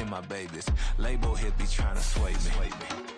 hit my babies. Label hit be trying to sway me.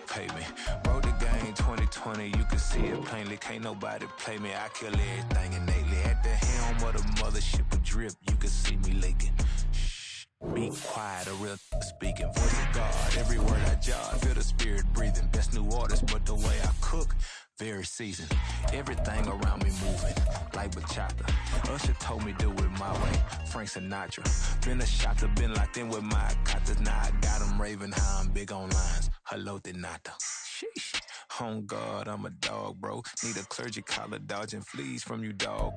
Pay me. Wrote the game 2020, you can see it plainly. Can't nobody play me. I kill everything innately. At the helm of the mothership of drip, you can see me leaking. Shh, be quiet, a real speaking. Voice of God, every word I jot. Feel the spirit breathing. Best new orders, but the way I cook, very seasoned. Everything around me moving, like bachata. Usher told me do it my way. Frank Sinatra. Been a shotter, been locked in with my cotters. Now I got them raving how I'm big on lines. Hello, de nata. Sheesh. On God, I'm a dog, bro. Need a clergy collar, dodging fleas from you, dog.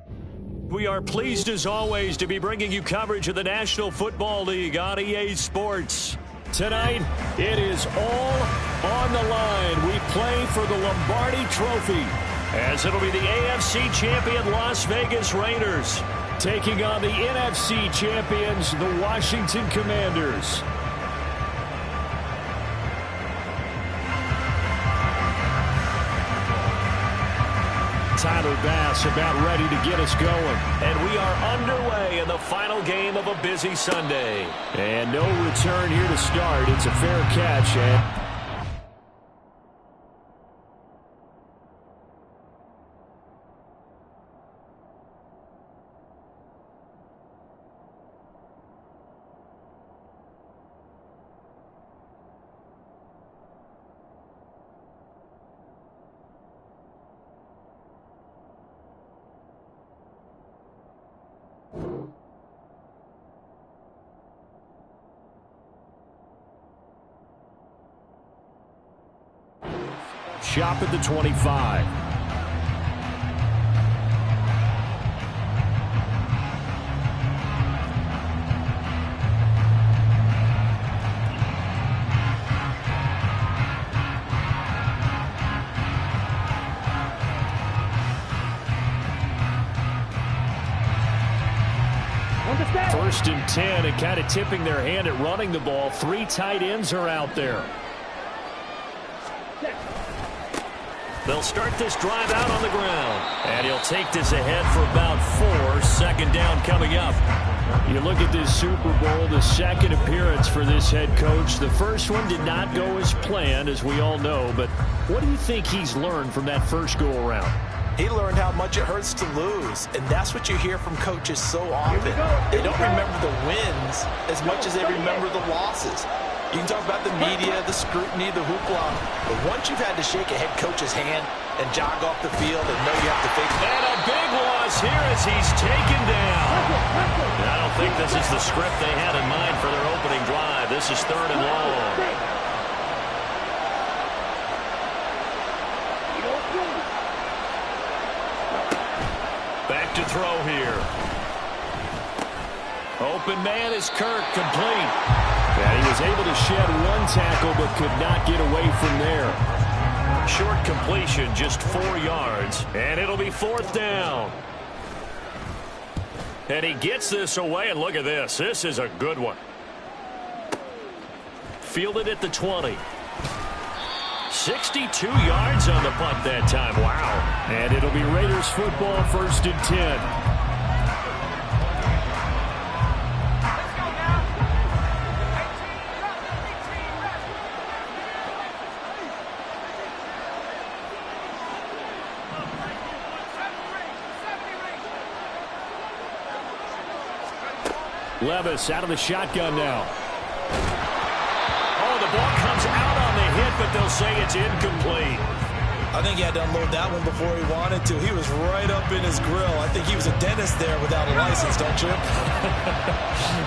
We are pleased as always to be bringing you coverage of the National Football League on EA Sports. Tonight, it is all on the line. We play for the Lombardi Trophy, as it'll be the AFC champion Las Vegas Raiders taking on the NFC champions, the Washington Commanders. Tyler Bass about ready to get us going. And we are underway in the final game of a busy Sunday. And no return here to start. It's a fair catch. And shop at the 25. First and 10, and kind of tipping their hand at running the ball. 3 tight ends are out there. They'll start this drive out on the ground. And he'll take this ahead for about 4. Second down coming up. You look at this Super Bowl, the second appearance for this head coach. The first one did not go as planned, as we all know. But what do you think he's learned from that first go-around? He learned how much it hurts to lose, and that's what you hear from coaches so often. They don't remember the wins as much as they remember the losses. You can talk about the media, the scrutiny, the hoopla, but once you've had to shake a head coach's hand and jog off the field and know you have to face... And a big loss here as he's taken down. I don't think this is the script they had in mind for their opening drive. This is 3rd and long. Back to throw here. Open man is Kirk, complete. And he was able to shed 1 tackle but could not get away from there. Short completion, just 4 yards. And it'll be 4th down. And he gets this away, and look at this. This is a good one. Fielded at the 20. 62 yards on the punt that time. Wow. And it'll be Raiders football, 1st and 10. Levis out of the shotgun now. Oh, the ball comes out on the hit, but they'll say it's incomplete. I think he had to unload that one before he wanted to. He was right up in his grill. I think he was a dentist there without a license, don't you?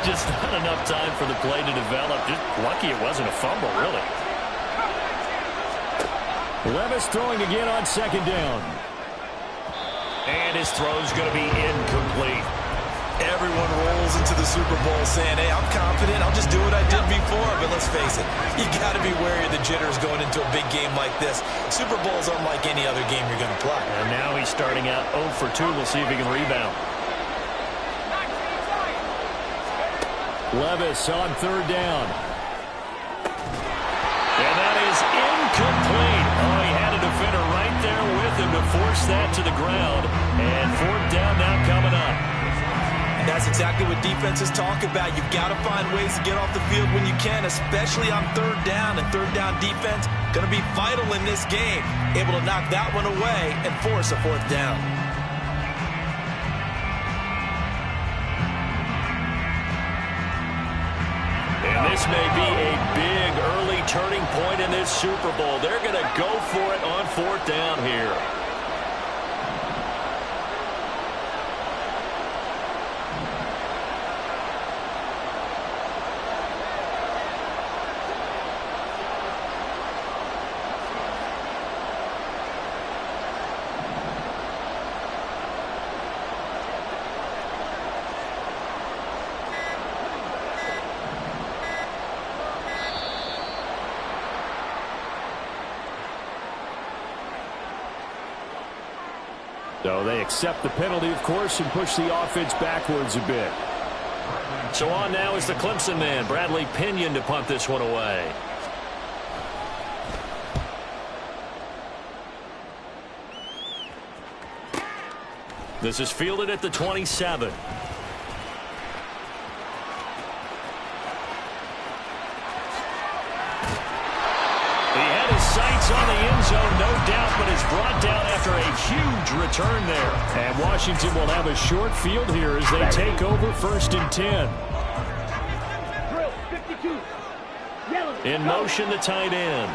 Just not enough time for the play to develop. Just lucky it wasn't a fumble, really. Levis throwing again on 2nd down. And his throw's going to be incomplete. Everyone rolls into the Super Bowl saying, hey, I'm confident. I'll just do what I did before. But let's face it, you got to be wary of the jitters going into a big game like this. Super Bowl's unlike any other game you're going to play. And now he's starting out 0 for 2. We'll see if he can rebound. Levis on 3rd down. And that is incomplete. Oh, he had a defender right there with him to force that to the ground. And 4th down now coming up. And that's exactly what defenses talk about. You've got to find ways to get off the field when you can, especially on third down. And third down defense going to be vital in this game. Able to knock that one away and force a fourth down. And this may be a big early turning point in this Super Bowl. They're going to go for it on fourth down here. So they accept the penalty, of course, and push the offense backwards a bit. So on now is the Clemson man, Bradley Pinion, to punt this one away. This is fielded at the 27. Sights on the end zone, no doubt, but is brought down after a huge return there. And Washington will have a short field here as they take over first and 10. In motion, the tight end.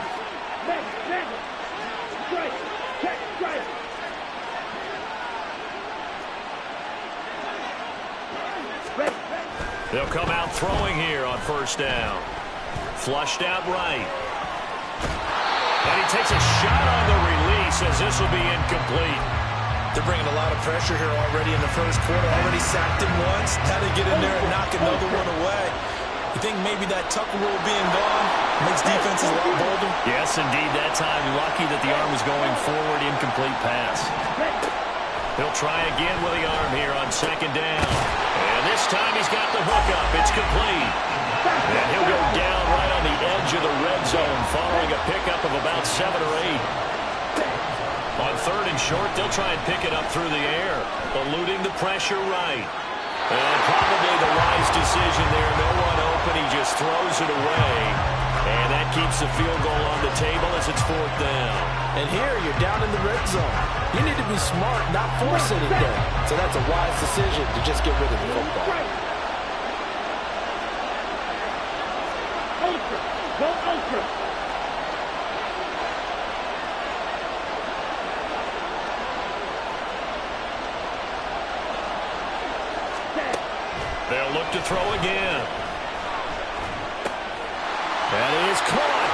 They'll come out throwing here on first down. Flushed out right. And he takes a shot on the release as this will be incomplete. They're bringing a lot of pressure here already in the first quarter. Already sacked him once. Had to get in there and knock another one away. You think maybe that Tucker rule being gone makes defenses a lot bolder? Yes, indeed. That time, lucky that the arm was going forward. Incomplete pass. He'll try again with the arm here on second down. And this time he's got the hook up. It's complete. And he'll go down right on the edge of the red zone following a pickup of about 7 or 8. On third and short, they'll try and pick it up through the air, eluding the pressure right. And probably the wise decision there. No one open. He just throws it away. And that keeps the field goal on the table as it's fourth down. And here you're down in the red zone. You need to be smart, not force it down. So that's a wise decision to just get rid of the football. Go ultra. They'll look to throw again. That is caught.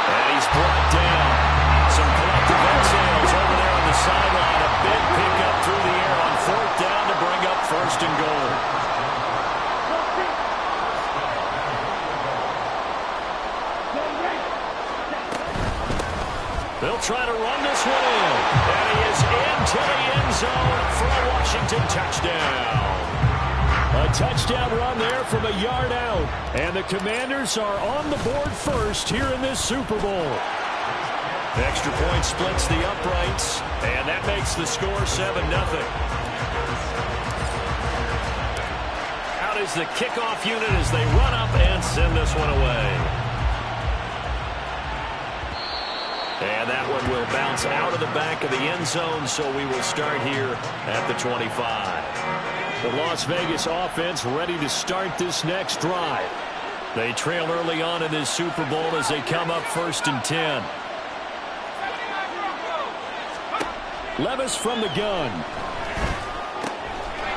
And he's brought down. Some collective exhales over there on the sideline. A big pickup through the air on fourth down to bring up first and goal. They'll try to run this one in. And he is into the end zone for a Washington touchdown. A touchdown run there from a yard out. And the Commanders are on the board first here in this Super Bowl. Extra point splits the uprights. And that makes the score 7-0. Out is the kickoff unit as they run up and send this one away. And that one will bounce out of the back of the end zone, so we will start here at the 25. The Las Vegas offense ready to start this next drive. They trail early on in this Super Bowl as they come up first and 10. Levis from the gun.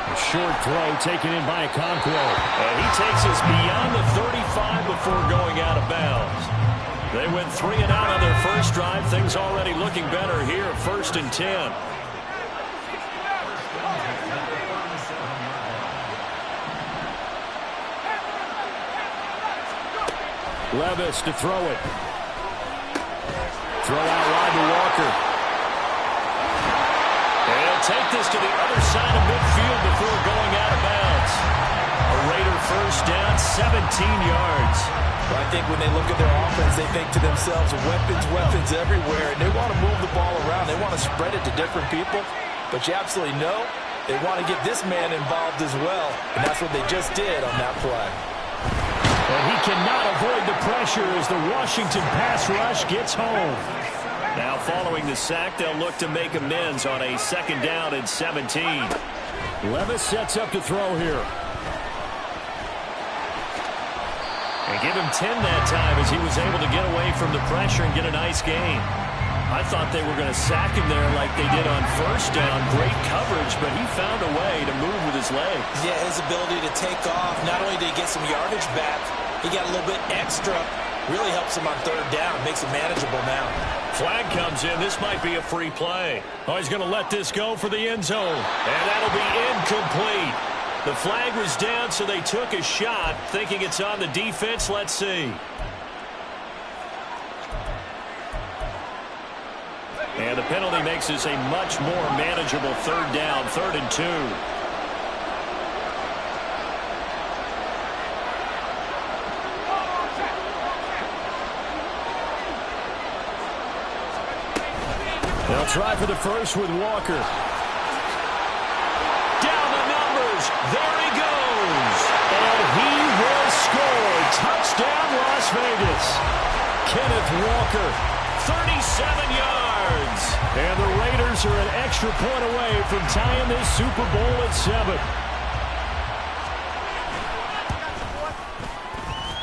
A short throw taken in by Okonkwo. And he takes us beyond the 35 before going out of bounds. They went 3 and out on their first drive. Things already looking better here, first and 10. Levis to throw it. Throw out wide to Walker. And he'll take this to the other side of midfield before going out of bounds. A Raider first down, 17 yards. Well, I think when they look at their offense, they think to themselves, weapons everywhere, and they want to move the ball around. They want to spread it to different people. But you absolutely know They want to get this man involved as well, and that's what they just did on that play. And he cannot avoid the pressure as the Washington pass rush gets home. Now following the sack, they'll look to make amends on a 2nd down and 17. Levis sets up to throw here. And give him 10 that time as he was able to get away from the pressure and get a nice gain. I thought they were going to sack him there like they did on 1st down. Great coverage, but he found a way to move with his legs. Yeah, his ability to take off. Not only did he get some yardage back, he got a little bit extra. Really helps him on 3rd down. Makes it manageable now. Flag comes in. This might be a free play. Oh, he's going to let this go for the end zone. And that'll be incomplete. The flag was down, so they took a shot, thinking it's on the defense. Let's see. And the penalty makes this a much more manageable 3rd down, 3rd and 2. They'll try for the first with Walker. Down the numbers. There he goes. And he will score. Touchdown, Las Vegas. Kenneth Walker, 37 yards. And the Raiders are an extra point away from tying this Super Bowl at 7.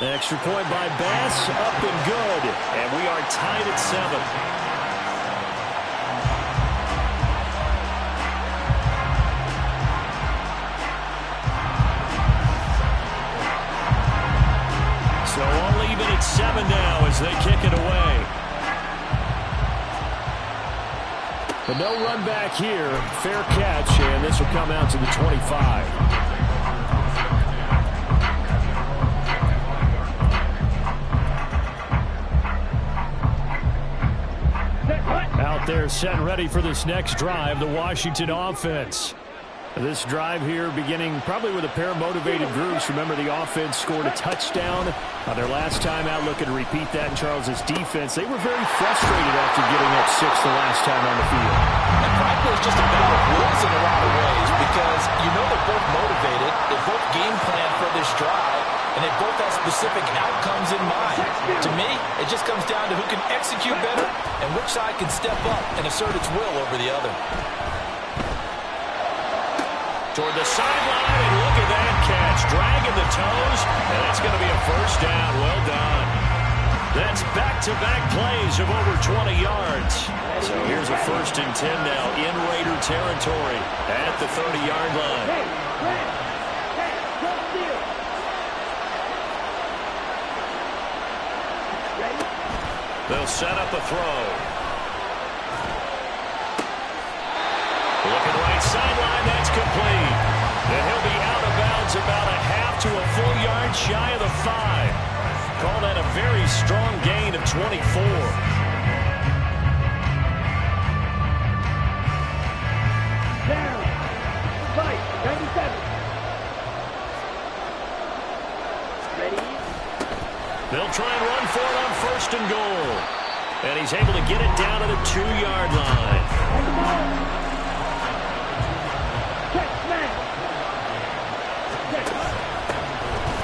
Extra point by Bass, up and good. And we are tied at 7. So all even at 7 now as they kick it away. But no run back here. Fair catch, and this will come out to the 25. Out there set and ready for this next drive, the Washington offense. This drive here beginning probably with a pair of motivated groups. Remember, the offense scored a touchdown on their last time out. Looking to repeat that in Charles's defense. They were very frustrated after getting up 6 the last time on the field. And frankly, it's just a battle of wills in a lot of ways because you know they're both motivated. They both game plan for this drive, and they both have specific outcomes in mind. To me, it just comes down to who can execute better and which side can step up and assert its will over the other. Toward the sideline, and look at that catch. Dragging the toes, and that's going to be a 1st down. Well done. That's back-to-back plays of over 20 yards. So here's a 1st and 10 now in Raider territory at the 30-yard line. They'll set up a throw. Looking right sideline, that's complete. And he'll be out of bounds about a half to a full yard shy of the 5. Call that a very strong gain of 24. Down. Fight. 97. Ready? They'll try and run for it on 1st and goal. And he's able to get it down to the 2-yard line.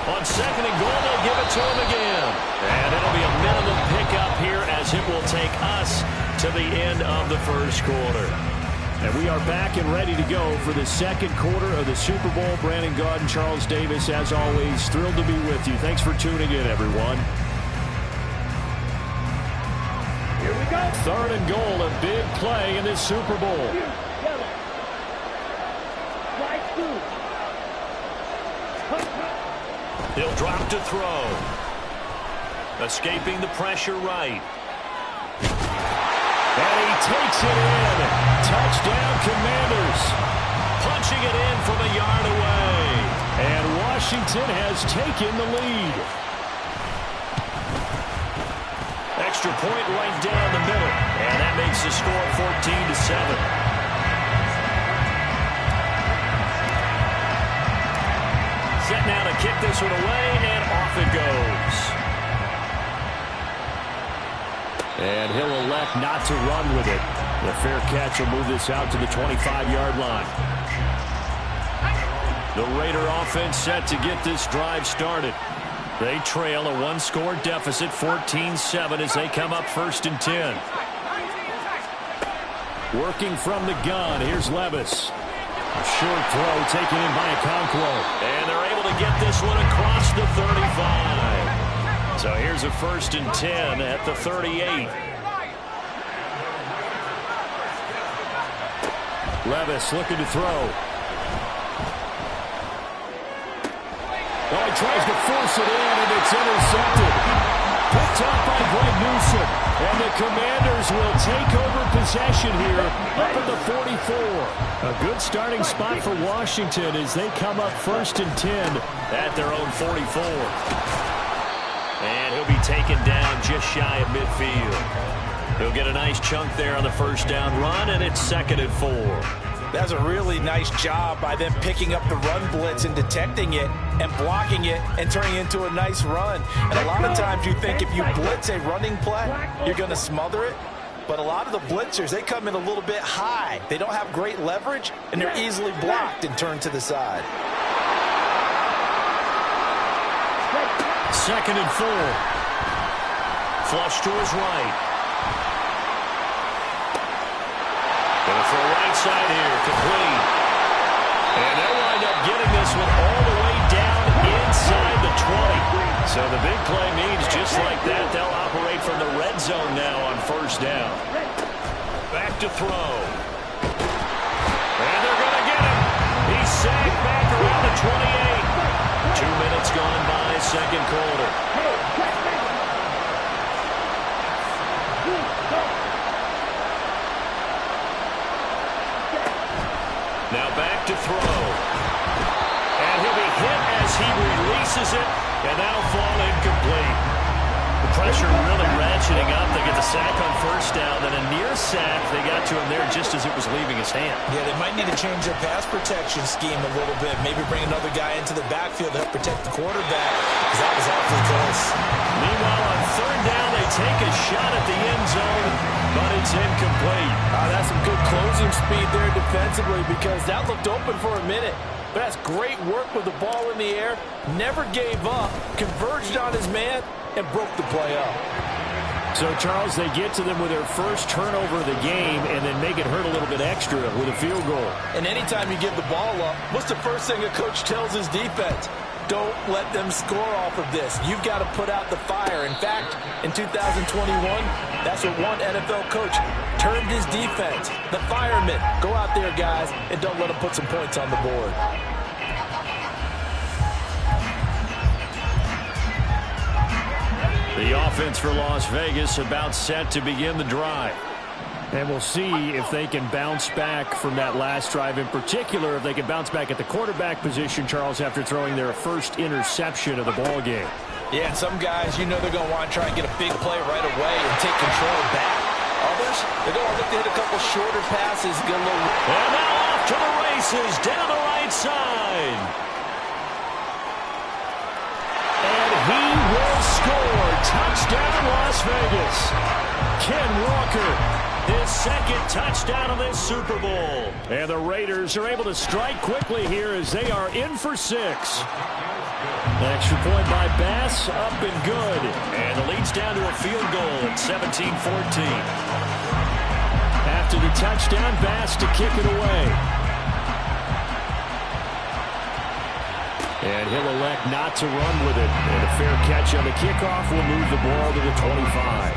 On 2nd and goal, they'll give it to him again. And it'll be a minimum pickup here as it will take us to the end of the 1st quarter. And we are back and ready to go for the 2nd quarter of the Super Bowl. Brandon Gaud and Charles Davis, as always, thrilled to be with you. Thanks for tuning in, everyone. Here we go. 3rd and goal, a big play in this Super Bowl. He'll drop to throw. Escaping the pressure right. And he takes it in. Touchdown, Commanders. Punching it in from a yard away. And Washington has taken the lead. Extra point right down the middle. And that makes the score 14-7. Set now to kick this one away, and off it goes. And he'll elect elect not to run with it. The fair catch will move this out to the 25-yard line. The Raider offense set to get this drive started. They trail a one-score deficit, 14-7, as they come up 1st and 10. Working from the gun, here's Levis. A short throw taken in by Okonkwo. And they're able to get this one across the 35. So here's a 1st and 10 at the 38. Levis looking to throw. Oh, he tries to force it in, and it's intercepted. Picked up by Greg Newsome. And the Commanders will take over possession here up at the 44. A good starting spot for Washington as they come up 1st and 10 at their own 44. And he'll be taken down just shy of midfield. He'll get a nice chunk there on the 1st down run, and it's 2nd and 4. That's a really nice job by them picking up the run blitz and detecting it and blocking it and turning it into a nice run. And a lot of times you think if you blitz a running play, you're going to smother it. But a lot of the blitzers, they come in a little bit high. They don't have great leverage, and they're easily blocked and turned to the side. 2nd and 4. Flush to his right. Going to throw right side here, complete. And they'll wind up getting this one all the way down inside the 20. So the big play means just like that, they'll operate from the red zone now on 1st down. Back to throw. And they're going to get him. He's sacked back around the 28. 2 minutes gone by, 2nd quarter. Now back to throw. And he'll be hit as he releases it, and that'll fall incomplete. The pressure really ratcheting up. They get the sack on 1st down, then a near sack. They got to him there just as it was leaving his hand. Yeah, they might need to change their pass protection scheme a little bit. Maybe bring another guy into the backfield to help protect the quarterback, because that was awfully close. Meanwhile, on 3rd down, they take a shot at the end zone, but it's incomplete. That's some good closing speed there defensively, because that looked open for a minute. But that's great work with the ball in the air. Never gave up, converged on his man, and broke the play up. So, Charles, they get to them with their first turnover of the game and then make it hurt a little bit extra with a field goal. And anytime you give the ball up, what's the first thing a coach tells his defense? Don't let them score off of this. You've got to put out the fire. In fact, in 2021, that's what one NFL coach termed his defense. The firemen. Go out there, guys, and don't let them put some points on the board. The offense for Las Vegas about set to begin the drive. And we'll see if they can bounce back from that last drive. In particular, if they can bounce back at the quarterback position, Charles, after throwing their first interception of the ball game. Yeah, and some guys, you know they're going to want to try and get a big play right away and take control back. Others, they're going to look to hit a couple shorter passes. Get a little... And now off to the races down the right side. And he will score. Touchdown, Las Vegas. Ken Walker, his 2nd touchdown of this Super Bowl. And the Raiders are able to strike quickly here as they are in for 6. An extra point by Bass, up and good. And the lead's down to a field goal at 17-14. After the touchdown, Bass to kick it away. And he'll elect not to run with it. And a fair catch on the kickoff will move the ball to the 25.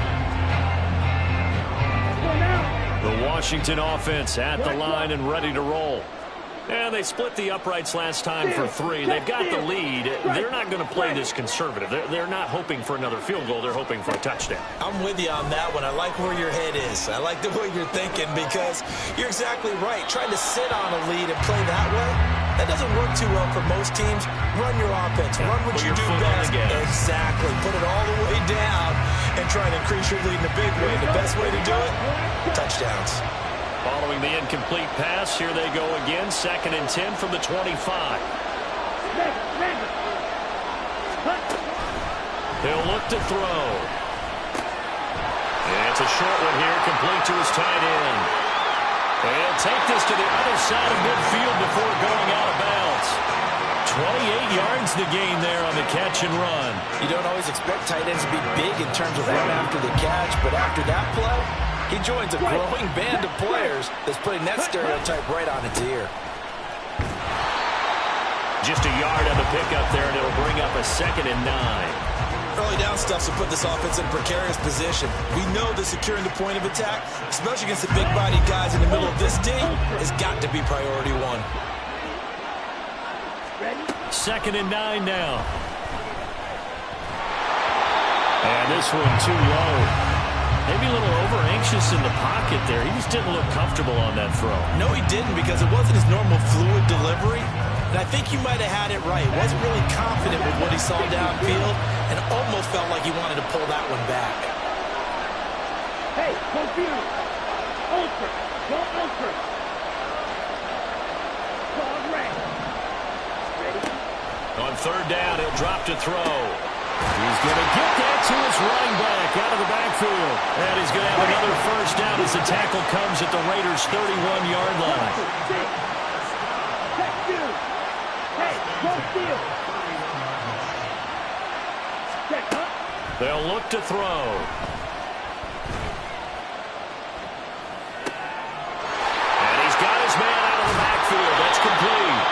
The Washington offense at the line and ready to roll. And they split the uprights last time for 3. They've got the lead. They're not going to play this conservative. They're not hoping for another field goal. They're hoping for a touchdown. I'm with you on that one. I like where your head is. I like the way you're thinking, because you're exactly right. Trying to sit on a lead and play that way, that doesn't work too well for most teams. Run your offense. Run what you do best. Exactly. Put it all the way down and try and increase your lead in a big way. The best way to do it, touchdowns. Following the incomplete pass, here they go again. 2nd and 10 from the 25. He'll look to throw. It's a short one here, complete to his tight end. And he'll take this to the other side of midfield before going out of bounds. 28 yards to gain there on the catch and run. You don't always expect tight ends to be big in terms of run after the catch, but after that play, he joins a growing band of players that's putting that stereotype right on its ear. Just a yard on the pickup there, and it'll bring up a 2nd and 9. Early down stuff to put this offense in a precarious position. We know that securing the point of attack, especially against the big-bodied guys in the middle of this team, has got to be priority one. 2nd and 9 now. And this one too low. Maybe a little over-anxious in the pocket there. He just didn't look comfortable on that throw. No, he didn't, because it wasn't his normal fluid delivery. And I think you might have had it right. Wasn't really confident with what he saw downfield and almost felt like he wanted to pull that one back. Hey, confused. Ultra. Go ultra. Dog red. Ready? On 3rd down, he'll drop to throw. He's going to get that to his running back out of the backfield. And he's going to have another 1st down as the tackle comes at the Raiders' 31-yard line. Check two. Hey, go steal. Check up. They'll look to throw. And he's got his man out of the backfield. That's complete.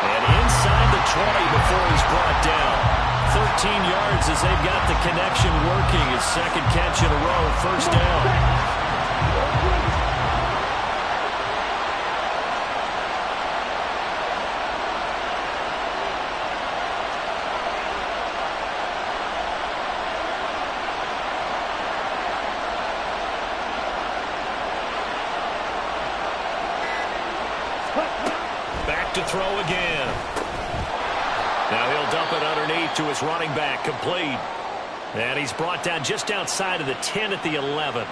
And inside the 20 before he's brought down. 13 yards as they've got the connection working. His 2nd catch in a row, 1st down. Back to throw again. Now he'll dump it underneath to his running back, complete. And he's brought down just outside of the 10 at the 11.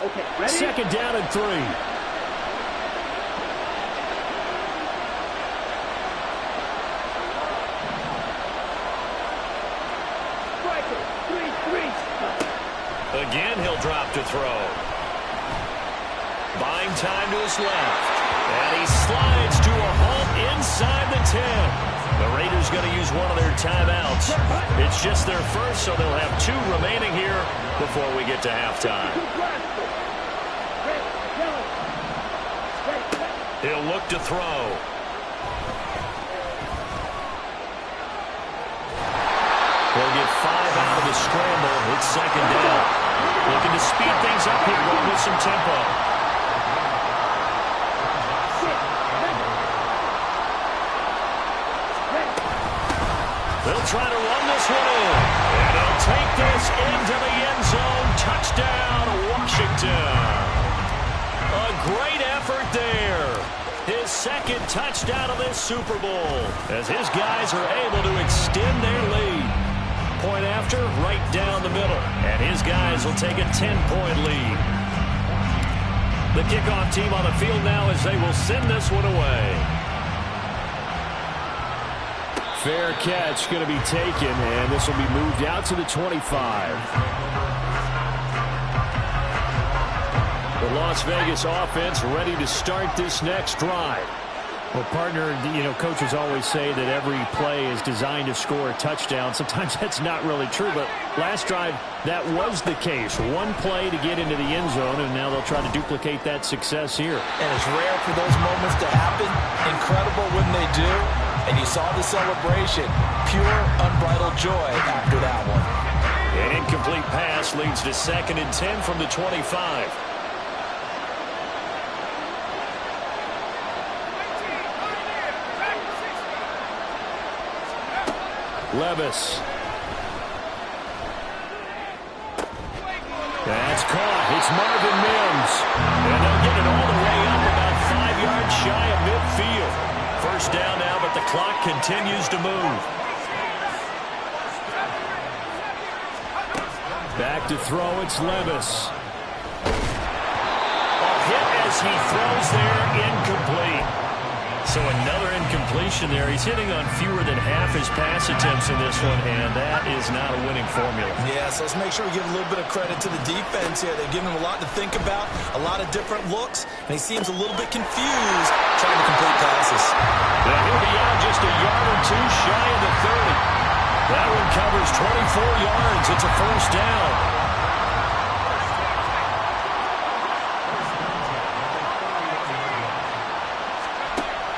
Okay, ready? 2nd down and 3. Striker, 3-3. Again, he'll drop to throw. Buying time to his left. And he slides to a halt inside the 10. The Raiders going to use one of their timeouts. It's just their first, so they'll have 2 remaining here before we get to halftime. He'll look to throw. He'll get 5 out of the scramble. It's 2nd down. Looking to speed things up here, going with some tempo. They'll try to run this one in. And he'll take this into the end zone. Touchdown, Washington. A great effort there. His 2nd touchdown of this Super Bowl as his guys are able to extend their lead. Point after, right down the middle. And his guys will take a 10-point lead. The kickoff team on the field now as they will send this one away. Fair catch going to be taken, and this will be moved out to the 25. The Las Vegas offense ready to start this next drive. Well, partner, you know, coaches always say that every play is designed to score a touchdown. Sometimes that's not really true, but last drive, that was the case. One play to get into the end zone, and now they'll try to duplicate that success here. And it's rare for those moments to happen. Incredible when they do. And you saw the celebration. Pure, unbridled joy after that one. An incomplete pass leads to 2nd and 10 from the 25. Levis. That's caught. It's Marvin Mims. And they'll get it all the way up about 5 yards shy of midfield. 1st down now, but the clock continues to move. Back to throw, it's Levis. A hit as he throws there, incomplete. So another incompletion there. He's hitting on fewer than half his pass attempts in this one, and that is not a winning formula. Yeah, so let's make sure we give a little bit of credit to the defense here. They've given him a lot to think about, a lot of different looks, and he seems a little bit confused trying to complete passes. Now he'll be out just a yard or two shy of the 30. That one covers 24 yards. It's a first down.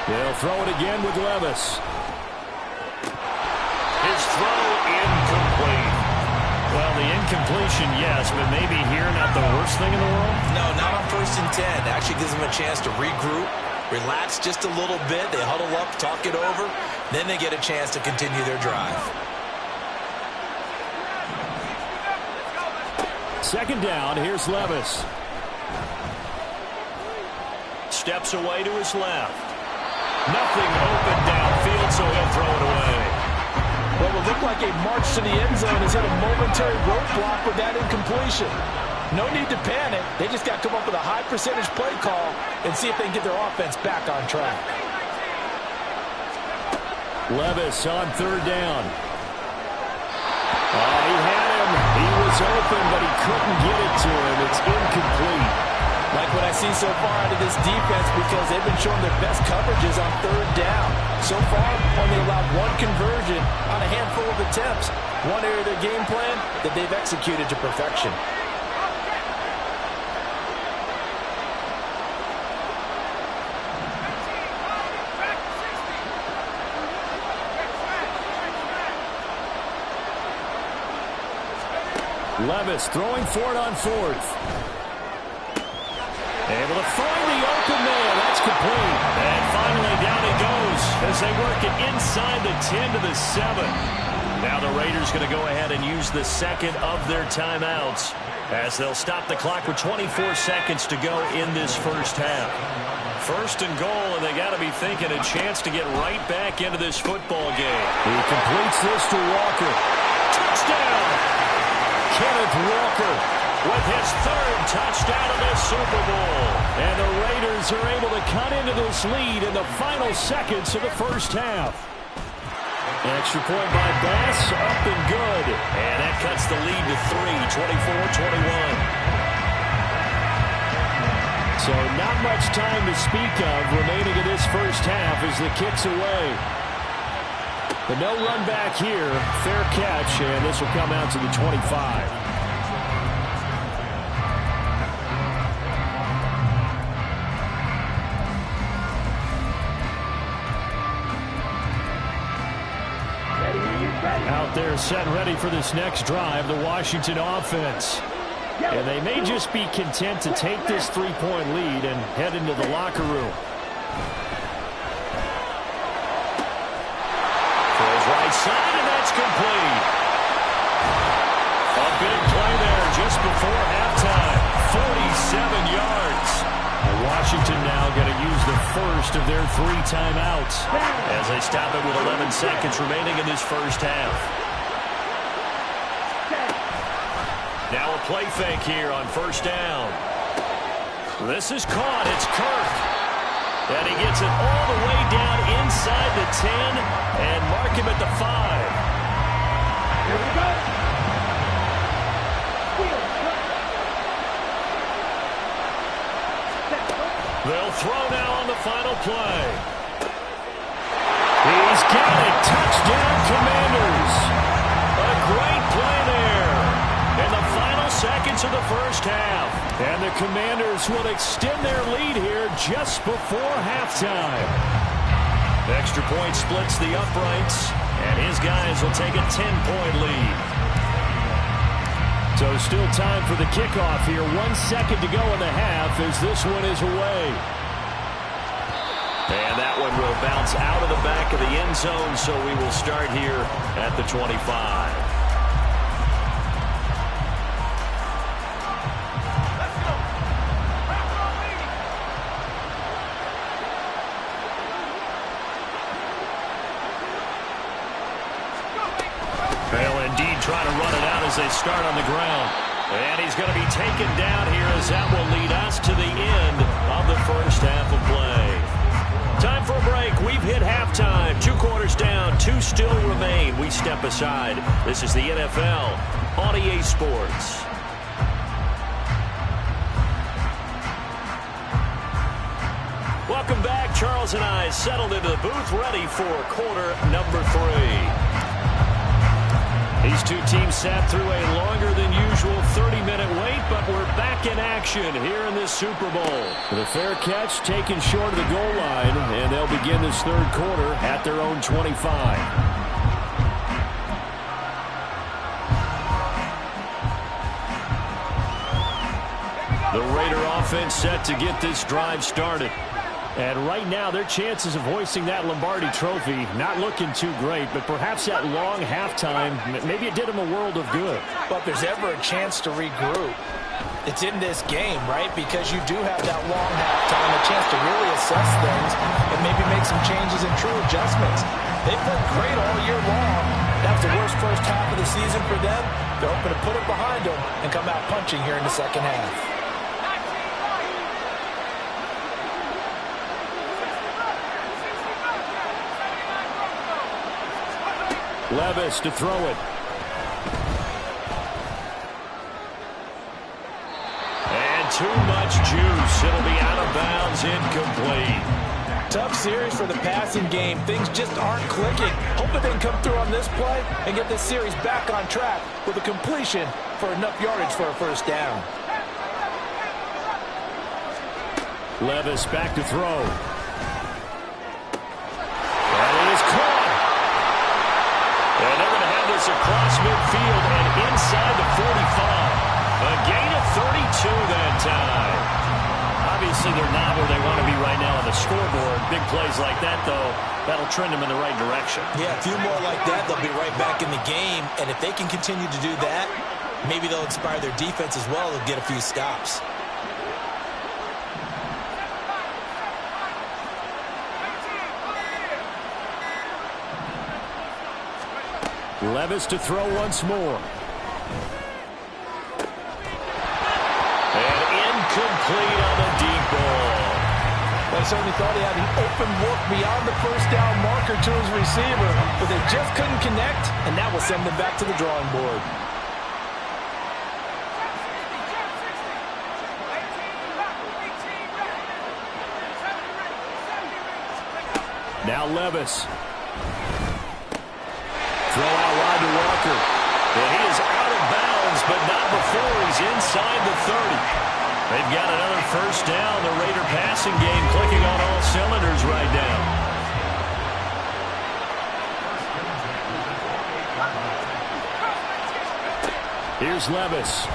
They'll throw it again with Levis. His throw incomplete. Well, the incompletion, yes, but maybe here not the worst thing in the world? No, not on 1st and 10. It actually gives them a chance to regroup, relax just a little bit. They huddle up, talk it over. Then they get a chance to continue their drive. Second down, here's Levis. Steps away to his left. Nothing open downfield, so he'll throw it away. Well, it looked like a march to the end zone has hit a momentary roadblock with that incompletion. No need to panic. They just got to come up with a high percentage play call and see if they can get their offense back on track. Levis on third down. He had him. He was open, but he couldn't get it to him. It's incomplete. Like what I see so far out of this defense, because they've been showing their best coverages on third down. So far, only allowed one conversion on a handful of attempts. One area of their game plan that they've executed to perfection. Levis throwing for it on fourth. Able to find the open man. That's complete. And finally down he goes as they work it inside the 10 to the 7. Now the Raiders going to go ahead and use the second of their timeouts as they'll stop the clock with 24 seconds to go in this first half. First and goal, and they got to be thinking a chance to get right back into this football game. He completes this to Walker. Touchdown! Kenneth Walker with his third touchdown of the Super Bowl. And the Raiders are able to cut into this lead in the final seconds of the first half. Extra point by Bass, up and good. And that cuts the lead to 3, 24-21. So not much time to speak of remaining in this first half as the kick's away. But no run back here. Fair catch, and this will come out to the 25. Out there set ready for this next drive, the Washington offense. And they may just be content to take this three-point lead and head into the locker room. Throws right side, and that's complete. A big play there just before halftime. 47 yards. Washington now going to use the first of their 3 timeouts as they stop it with 11 seconds remaining in this first half. Now a play fake here on first down. This is caught. It's Kirk. And he gets it all the way down inside the 10 and mark him at the 5. Here we go. They'll throw now on the final play. He's got it. Touchdown, Commanders. A great play there in the final seconds of the first half. And the Commanders will extend their lead here just before halftime. Extra point splits the uprights, and his guys will take a 10-point lead. So still time for the kickoff here. 1 second to go in the half as this one is away. And that one will bounce out of the back of the end zone, so we will start here at the 25. They'll indeed try to run it out as they start on the ground. And he's going to be taken down here as that will lead us to the end of the first half of play. Time for a break. We've hit halftime. 2 quarters down, 2 still remain. We step aside. This is the NFL on EA Sports. Welcome back. Charles and I settled into the booth, ready for quarter number 3. These two teams sat through a longer than usual 30-minute wait, but we're back in action here in this Super Bowl. The fair catch taken short of the goal line, and they'll begin this third quarter at their own 25. The Raider offense set to get this drive started. And right now, their chances of hoisting that Lombardi trophy not looking too great, but perhaps that long halftime, maybe it did them a world of good. But if there's ever a chance to regroup, it's in this game, right? Because you do have that long halftime, a chance to really assess things and maybe make some changes and true adjustments. They've played great all year long. That was the worst first half of the season for them. They're hoping to put it behind them and come out punching here in the second half. Levis to throw it. And too much juice. It'll be out of bounds, incomplete. Tough series for the passing game. Things just aren't clicking. Hoping they can come through on this play and get this series back on track with a completion for enough yardage for a first down. Levis back to throw. And it is caught. And they're going to have this across midfield and inside the 45. A gain of 32 that time. Obviously, they're not where they want to be right now on the scoreboard. Big plays like that, though, that'll trend them in the right direction. Yeah, a few more like that, they'll be right back in the game. And if they can continue to do that, maybe they'll inspire their defense as well. They'll get a few stops. Levis to throw once more. And incomplete on the deep ball. Well, I certainly thought he had an open look beyond the first down marker to his receiver, but they just couldn't connect, and that will send them back to the drawing board. Now Levis. Throw out wide to Walker. And he is out of bounds, but not before he's inside the 30. They've got another first down. The Raider passing game clicking on all cylinders right now. Here's Levis.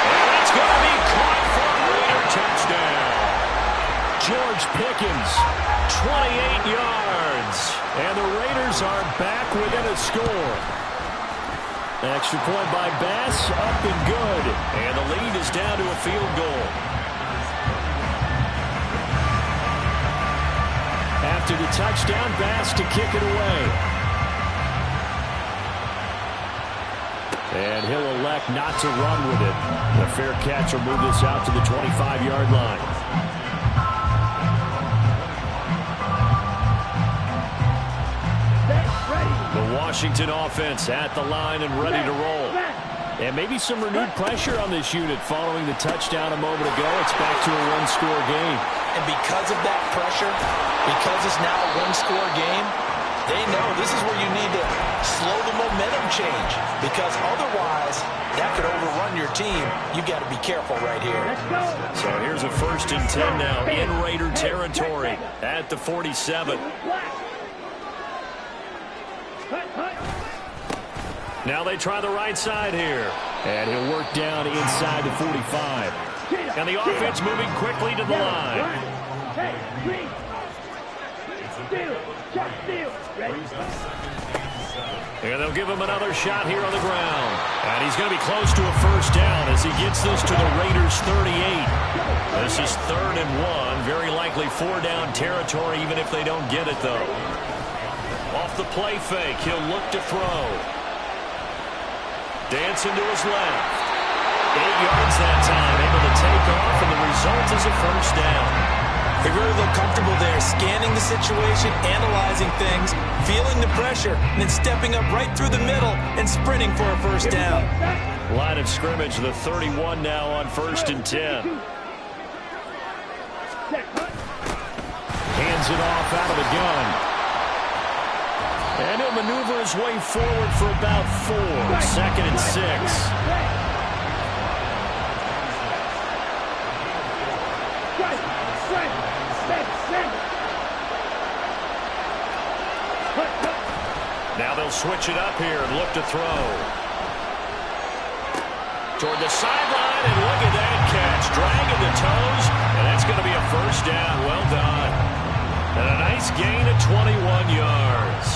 And it's going to be caught for a Raider touchdown. George Pickens, 28 yards. And the Raiders are back within a score. Extra point by Bass, up and good. And the lead is down to a field goal. After the touchdown, Bass to kick it away. And he'll elect not to run with it. The fair catch will move this out to the 25-yard line. Washington offense at the line and ready to roll. And maybe some renewed pressure on this unit following the touchdown a moment ago. It's back to a one-score game. And because of that pressure, because it's now a one-score game, they know this is where you need to slow the momentum change. Because otherwise, that could overrun your team. You've got to be careful right here. So here's a 1st and 10 now in Raider territory at the 47. Now they try the right side here. And he'll work down inside the 45. And the offense moving quickly to the line. And they'll give him another shot here on the ground. And he's going to be close to a first down as he gets this to the Raiders' 38. This is 3rd and 1. Very likely 4-down territory, even if they don't get it, though. Off the play fake, he'll look to throw. Dancing to his left. 8 yards that time, able to take off, and the result is a first down. They really look comfortable there, scanning the situation, analyzing things, feeling the pressure, and then stepping up right through the middle and sprinting for a first down. Line of scrimmage, the 31 now on 1st and 10. Hands it off out of the gun. And he'll maneuver his way forward for about 4. 2nd and 6. Now they'll switch it up here and look to throw. Toward the sideline, and look at that catch. Dragging the toes, and that's going to be a first down. Well done. And a nice gain of 21 yards.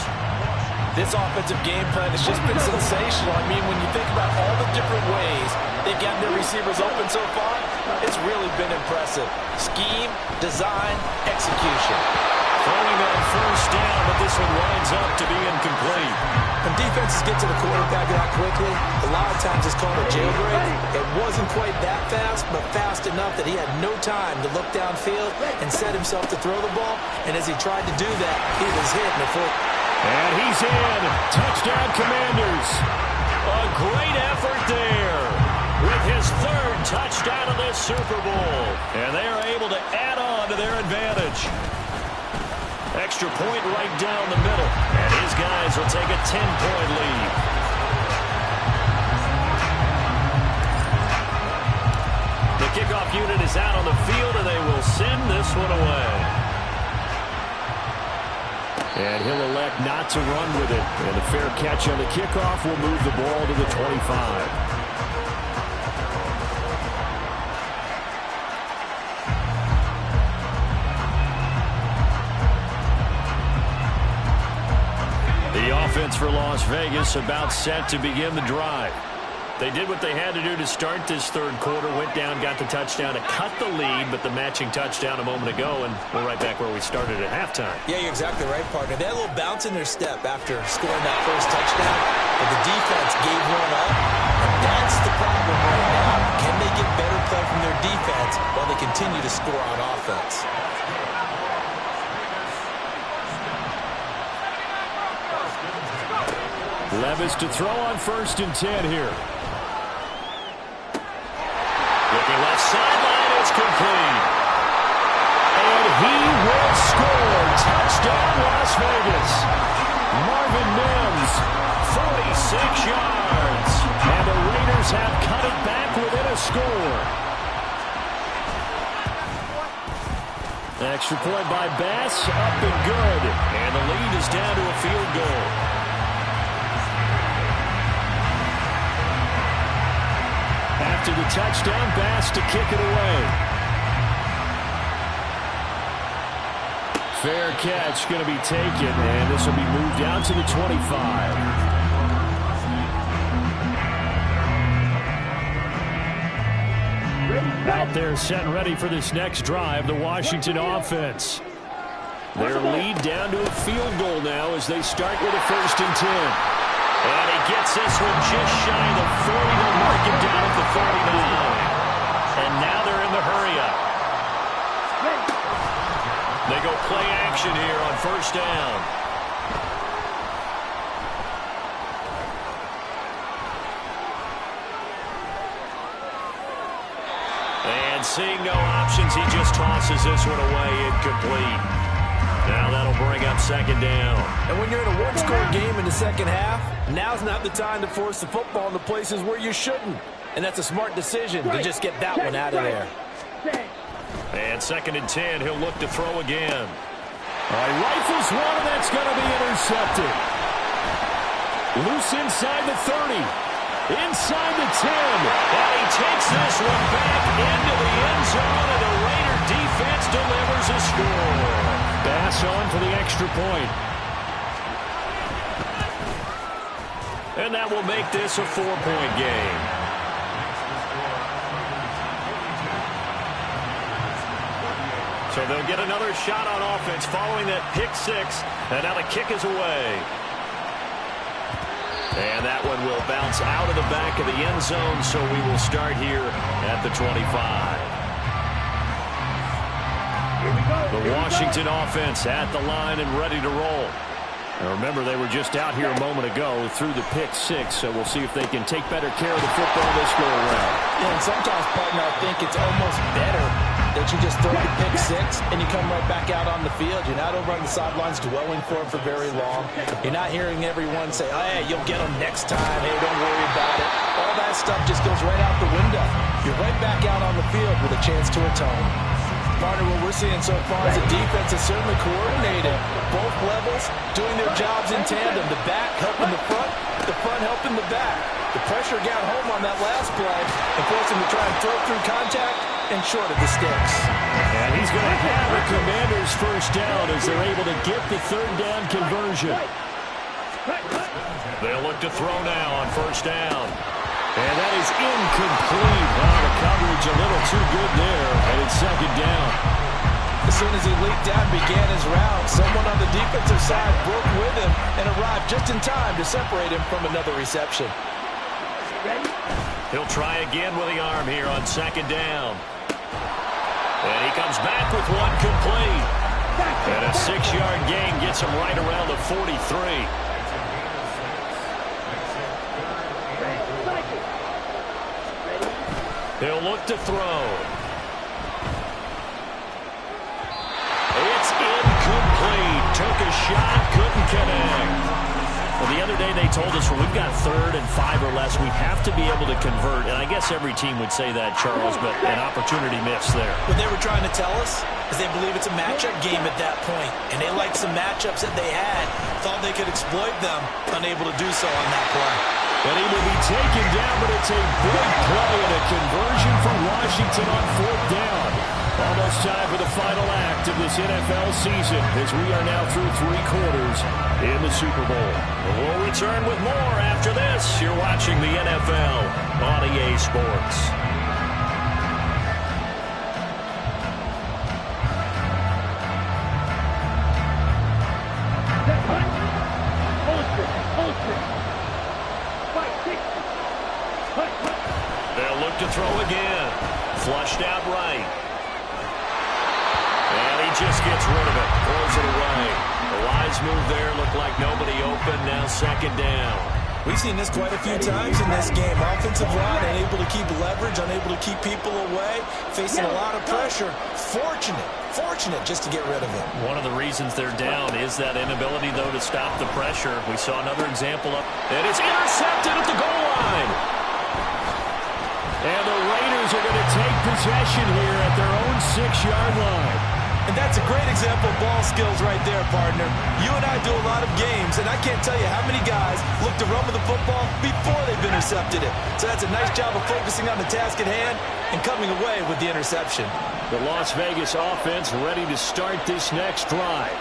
This offensive game plan has just been sensational. I mean, when you think about all the different ways they've gotten their receivers open so far, it's really been impressive. Scheme, design, execution. Throwing on first down, but this one winds up to be incomplete. When defenses get to the quarterback that quickly, a lot of times it's called a jailbreak. It wasn't quite that fast, but fast enough that he had no time to look downfield and set himself to throw the ball. And as he tried to do that, he was hit in the foot. And he's in. Touchdown, Commanders. A great effort there with his 3rd touchdown of this Super Bowl. And they are able to add on to their advantage. Extra point right down the middle. And his guys will take a 10-point lead. The kickoff unit is out on the field, and they will send this one away. And he'll elect not to run with it. And a fair catch on the kickoff will move the ball to the 25. The offense for Las Vegas about set to begin the drive. They did what they had to do to start this 3rd quarter, went down, got the touchdown to cut the lead, but the matching touchdown a moment ago, and we're right back where we started at halftime. Yeah, you're exactly right, partner. They had a little bounce in their step after scoring that first touchdown, but the defense gave one up, and that's the problem right now. Can they get better play from their defense while they continue to score on offense? Levis to throw on 1st and 10 here. Looking left sideline, it's complete. And he will score. Touchdown, Las Vegas. Marvin Mims, 46 yards. And the Raiders have cut it back within a score. Extra point by Bass, up and good. And the lead is down to a field goal. After the touchdown, Bass to kick it away. Fair catch going to be taken, and this will be moved out to the 25. Out there set and ready for this next drive, the Washington offense. Their lead down to a field goal now as they start with a 1st and 10. And he gets this one just shy of the 40. They'll mark him down at the 49. And now they're in the hurry-up. They go play action here on 1st down. And seeing no options, he just tosses this one away, incomplete. Now that'll bring up 2nd down. And when you're in a one-score game in the second half, now's not the time to force the football in the places where you shouldn't. And that's a smart decision to just get that one out of there. And 2nd and 10, he'll look to throw again. Rifles one, and that's going to be intercepted. Loose inside the 30. Inside the 10. And he takes this one back into the end zone, and the Raider defense delivers a score. Bass on for the extra point. And that will make this a 4-point game. So they'll get another shot on offense following that pick 6. And now the kick is away. And that one will bounce out of the back of the end zone, so we will start here at the 25. The Washington offense at the line and ready to roll. Now remember, they were just out here a moment ago through the pick six, so we'll see if they can take better care of the football this go around. Yeah, and sometimes, partner, I think it's almost better that you just throw the pick six and you come right back out on the field. You're not over on the sidelines dwelling for it for very long. You're not hearing everyone say, hey, you'll get them next time. Hey, don't worry about it. All that stuff just goes right out the window. You're right back out on the field with a chance to atone. Partner, what we're seeing so far is the defense is certainly coordinated. Both levels doing their jobs in tandem. The back helping the front helping the back. The pressure got home on that last play and forced him to try and throw through contact and short of the sticks. And he's going to have a Commanders first down as they're able to get the third down conversion. They'll look to throw now on first down. And that is incomplete. Wow, the coverage a little too good there, and it's second down. As soon as he leaped out and began his route, someone on the defensive side broke with him and arrived just in time to separate him from another reception. He'll try again with the arm here on second down. And he comes back with one complete. And a 6-yard gain gets him right around the 43. He'll look to throw. It's incomplete. Took a shot, couldn't connect. Well, the other day they told us when we've got 3rd and 5 or less, we have to be able to convert. And I guess every team would say that, Charles, but an opportunity missed there. What they were trying to tell us is they believe it's a matchup game at that point, and they liked some matchups that they had, thought they could exploit them, unable to do so on that play. And he will be taken down, but it's a big play and a conversion for Washington on 4th down. Almost time for the final act of this NFL season as we are now through 3 quarters in the Super Bowl. We'll return with more after this. You're watching the NFL on EA Sports. They'll look to throw again. Flushed out right. And he just gets rid of it. Throws it away. A wise move there. Looked like nobody open. Now second down. We've seen this quite a few times in this game. Offensive line unable to keep leverage, unable to keep people away, facing a lot of pressure. Fortunate just to get rid of it. One of the reasons they're down is that inability, though, to stop the pressure. We saw another example of it. It's intercepted at the goal line. And the Raiders are going to take possession here at their own 6-yard line. And that's a great example of ball skills right there, partner. You and I do a lot of games, and I can't tell you how many guys look to run with the football before they've intercepted it. So that's a nice job of focusing on the task at hand and coming away with the interception. The Las Vegas offense ready to start this next drive.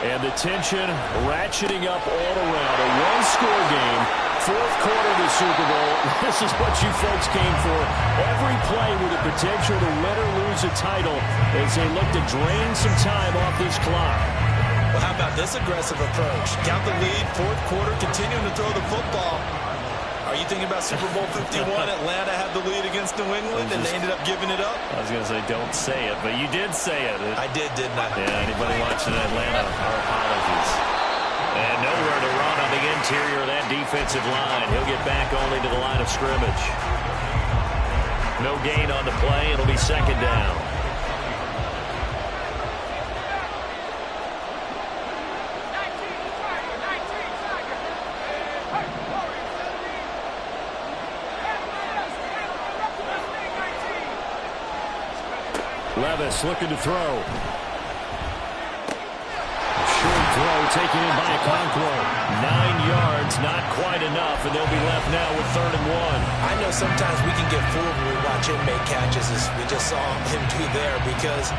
And the tension ratcheting up all around. A one-score game, 4th quarter of the Super Bowl. This is what you folks came for. Every play with the potential to win or lose a title as they look to drain some time off this clock. Well, how about this aggressive approach? Count the lead, 4th quarter, continuing to throw the football. Are you thinking about Super Bowl 51? Atlanta had the lead against New England, and they ended up giving it up? I was going to say, don't say it, but you did say it. I did, didn't I? Yeah, anybody watching Atlanta, our apologies. And nowhere to run on the interior of that defensive line. He'll get back only to the line of scrimmage. No gain on the play. It'll be second down. Levis looking to throw. Short throw taken in by Okonkwo. 9 yards, not quite enough, and they'll be left now with 3rd and 1. I know sometimes we can get fooled when we watch him make catches, as we just saw him do there, because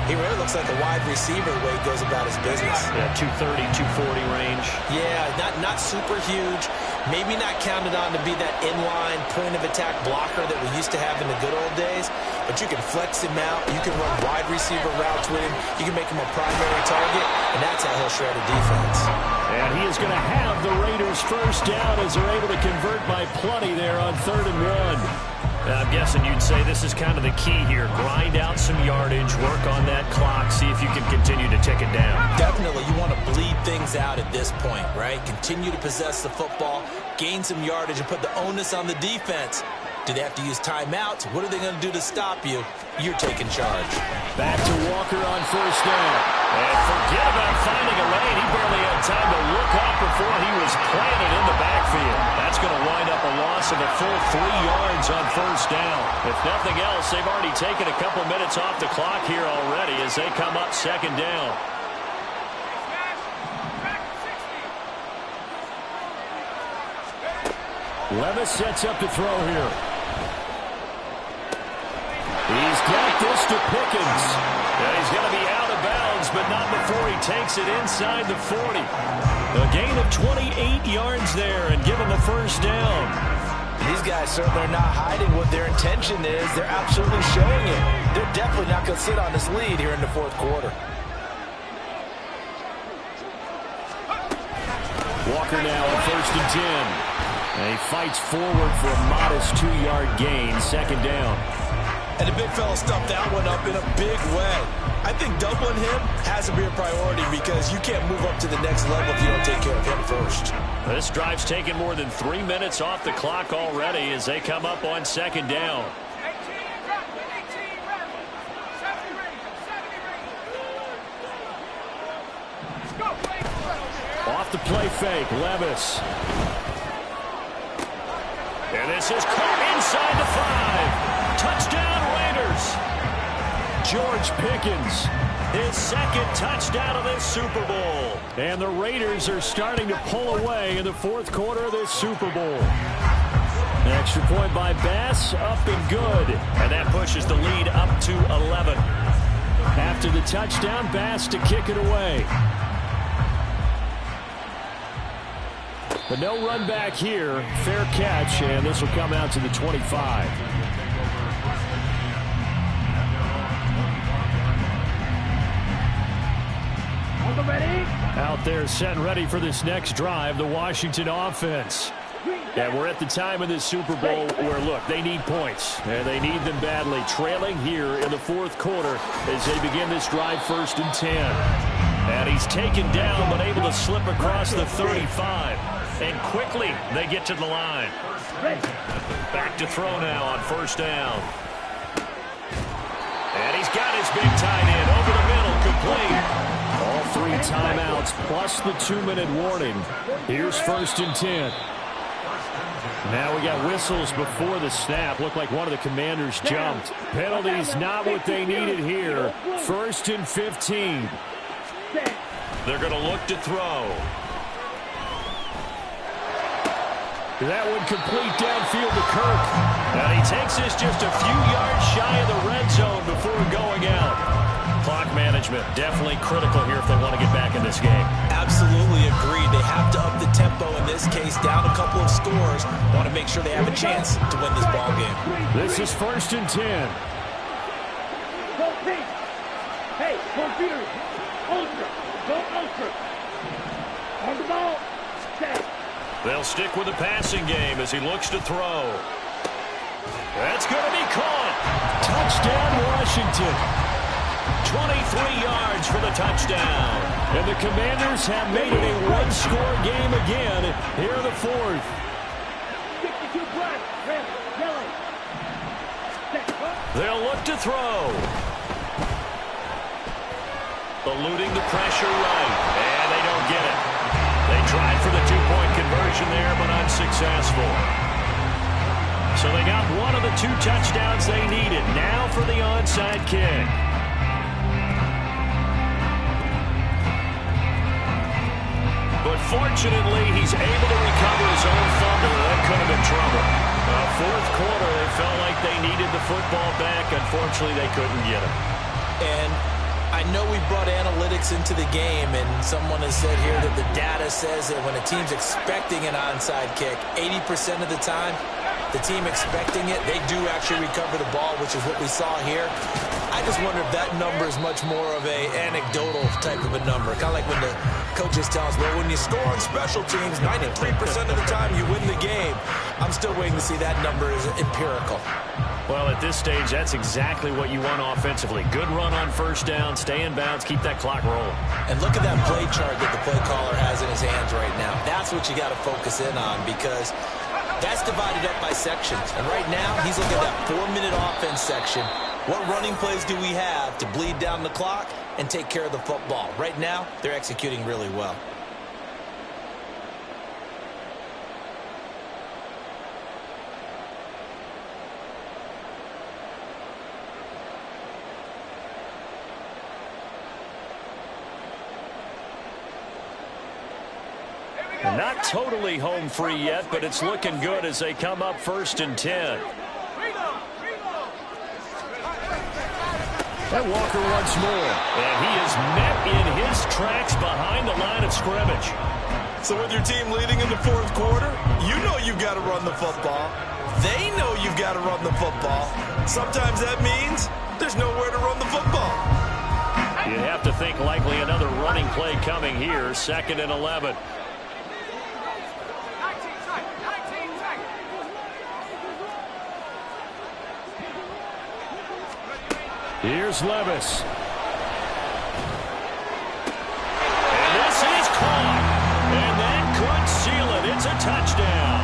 he really looks like a wide receiver the way he goes about his business. Yeah, 230, 240 range. Yeah, not super huge. Maybe not counted on to be that inline point-of-attack blocker that we used to have in the good old days, but you can flex him out. You can run wide receiver routes with him. You can make him a primary target, and that's how he'll shred a defense. And he is going to have the Raiders first down as they're able to convert by plenty there on 3rd and 1. I'm guessing you'd say this is kind of the key here. Grind out some yardage, work on that clock, see if you can continue to tick it down. Definitely, you want to bleed things out at this point, right? Continue to possess the football, gain some yardage, and put the onus on the defense. Do they have to use timeouts? What are they going to do to stop you? You're taking charge. Back to Walker on 1st down. And forget about finding a lane. He barely had time to look up before he was planted in the backfield. That's going to wind up a loss of a full 3 yards on 1st down. If nothing else, they've already taken a couple minutes off the clock here already as they come up 2nd down. Levis sets up to throw here. He's got this to Pickens. Yeah, he's going to be out of bounds, but not before he takes it inside the 40. A gain of 28 yards there and give him a 1st down. These guys certainly are not hiding what their intention is. They're absolutely showing it. They're definitely not going to sit on this lead here in the 4th quarter. Walker now on 1st and 10. And he fights forward for a modest 2-yard gain, 2nd down. And the big fella stuffed that one up in a big way. I think doubling him has to be a priority because you can't move up to the next level if you don't take care of him first. This drive's taken more than 3 minutes off the clock already as they come up on 2nd down. Off the play fake, Levis. And this is caught inside the 5. Touchdown, Raiders. George Pickens, His 2nd touchdown of this Super Bowl. and the Raiders are starting to pull away in the 4th quarter of this Super Bowl. An extra point by Bass, up and good. And that pushes the lead up to 11. After the touchdown, Bass to kick it away. But no run back here. Fair catch, and this will come out to the 25. Out there set and ready for this next drive, the Washington offense. And we're at the time of this Super Bowl where, look, they need points. And they need them badly. Trailing here in the 4th quarter as they begin this drive 1st and 10. And he's taken down but able to slip across the 35. And quickly they get to the line. Back to throw now on 1st down. And he's got his big tight end over the middle, complete. All 3 timeouts plus the 2-minute warning. Here's 1st and 10. Now we got whistles before the snap. Looked like one of the Commanders jumped. Penalties not what they needed here. 1st and 15. They're going to look to throw. That one complete downfield to Kirk. And he takes this just a few yards shy of the red zone before going out. Clock management definitely critical here if they want to get back in this game. Absolutely agreed. They have to up the tempo in this case, down a couple of scores. Want to make sure they have a chance to win this ball game. This is 1st and 10. Hey, computer, ultra, go ultra. On the ball, set. They'll stick with the passing game as he looks to throw. That's going to be caught. Touchdown, Washington. 23 yards for the touchdown. And the Commanders have made it a one-score game again here in the 4th. 62 black, red, yellow. They'll look to throw. Eluding the pressure right. And they don't get it. They tried for the 2-point conversion there, but unsuccessful. So they got one of the 2 touchdowns they needed. Now for the onside kick. But fortunately, he's able to recover his own fumble. That could have been trouble. 4th quarter, they felt like they needed the football back. Unfortunately, they couldn't get it. And I know we brought analytics into the game, and someone has said here that the data says that when a team's expecting an onside kick, 80% of the time, the team expecting it, they do actually recover the ball, which is what we saw here. I I just wonder if that number is much more of a anecdotal type of a number. Kind of like when the coaches tell us, well, when you score on special teams, 93% of the time you win the game. I'm still waiting to see that number is empirical. Well, at this stage, that's exactly what you want offensively. Good run on first down, stay in bounds, keep that clock rolling. And look at that play chart that the play caller has in his hands right now. That's what you got to focus in on, because that's divided up by sections. And right now, he's looking at that 4-minute offense section. What running plays do we have to bleed down the clock and take care of the football? Right now, they're executing really well. Not totally home free yet, but it's looking good as they come up 1st and 10. And Walker once more. And he is met in his tracks behind the line of scrimmage. So with your team leading in the 4th quarter, you know you've got to run the football. They know you've got to run the football. Sometimes that means there's nowhere to run the football. You'd have to think likely another running play coming here, 2nd and 11. Here's Levis. And this is caught. And that could seal it. It's a touchdown.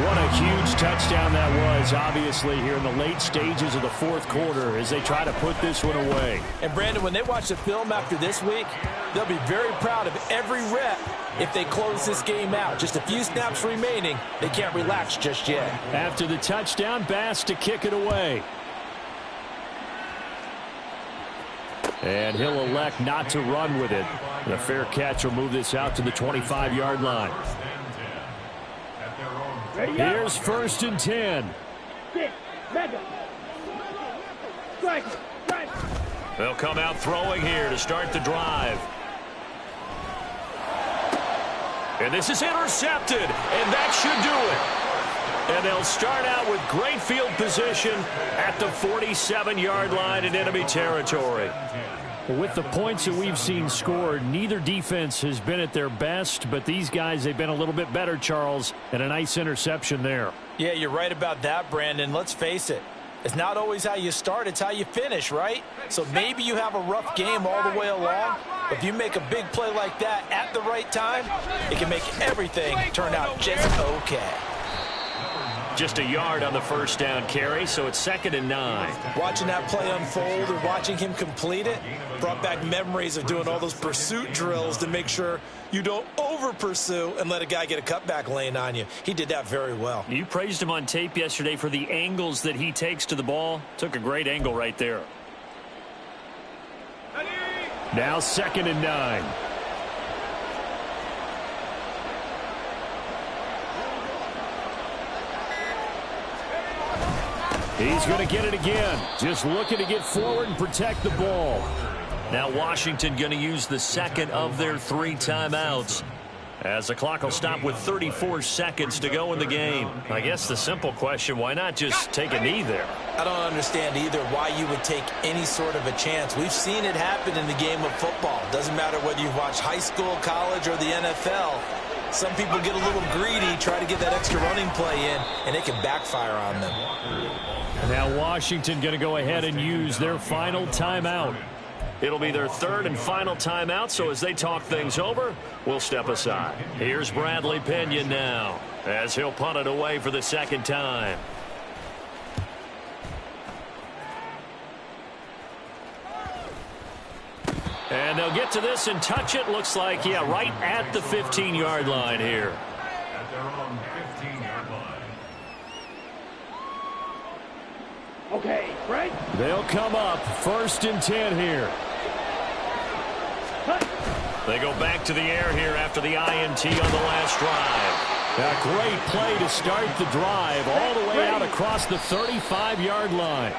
What a huge touchdown that was, obviously, here in the late stages of the 4th quarter as they try to put this one away. And, Brandon, when they watch the film after this week, they'll be very proud of every rep if they close this game out. Just a few snaps remaining. They can't relax just yet. After the touchdown, Bass to kick it away. And he'll elect not to run with it. And a fair catch will move this out to the 25-yard line. Here's 1st and 10. They'll come out throwing here to start the drive. And this is intercepted, and that should do it. And they'll start out with great field position at the 47-yard line in enemy territory. With the points that we've seen scored, neither defense has been at their best, but these guys, they've been a little bit better, Charles, and a nice interception there. Yeah, you're right about that, Brandon. Let's face it. It's not always how you start, it's how you finish, right? So maybe you have a rough game all the way along, but if you make a big play like that at the right time, it can make everything turn out just okay. Just a yard on the first down carry, so it's 2nd and 9. Watching that play unfold and watching him complete it brought back memories of doing all those pursuit drills to make sure you don't over-pursue and let a guy get a cutback lane on you. He did that very well. You praised him on tape yesterday for the angles that he takes to the ball. Took a great angle right there. Now 2nd and 9. He's going to get it again. Just looking to get forward and protect the ball. Now Washington going to use the 2nd of their 3 timeouts, as the clock will stop with 34 seconds to go in the game. I guess the simple question, why not just take a knee there? I don't understand either why you would take any sort of a chance. We've seen it happen in the game of football. Doesn't matter whether you've watched high school, college, or the NFL. Some people get a little greedy, try to get that extra running play in, and it can backfire on them. Now Washington going to go ahead and use their final timeout. It'll be their 3rd and final timeout, so as they talk things over, we'll step aside. Here's Bradley Pinion now, as he'll punt it away for the 2nd time. And they'll get to this and touch it. Looks like, yeah, right at the 15-yard line here. At their own 15-yard line. Okay, Frank. They'll come up 1st and 10 here. They go back to the air here after the INT on the last drive. A great play to start the drive all the way out across the 35-yard line.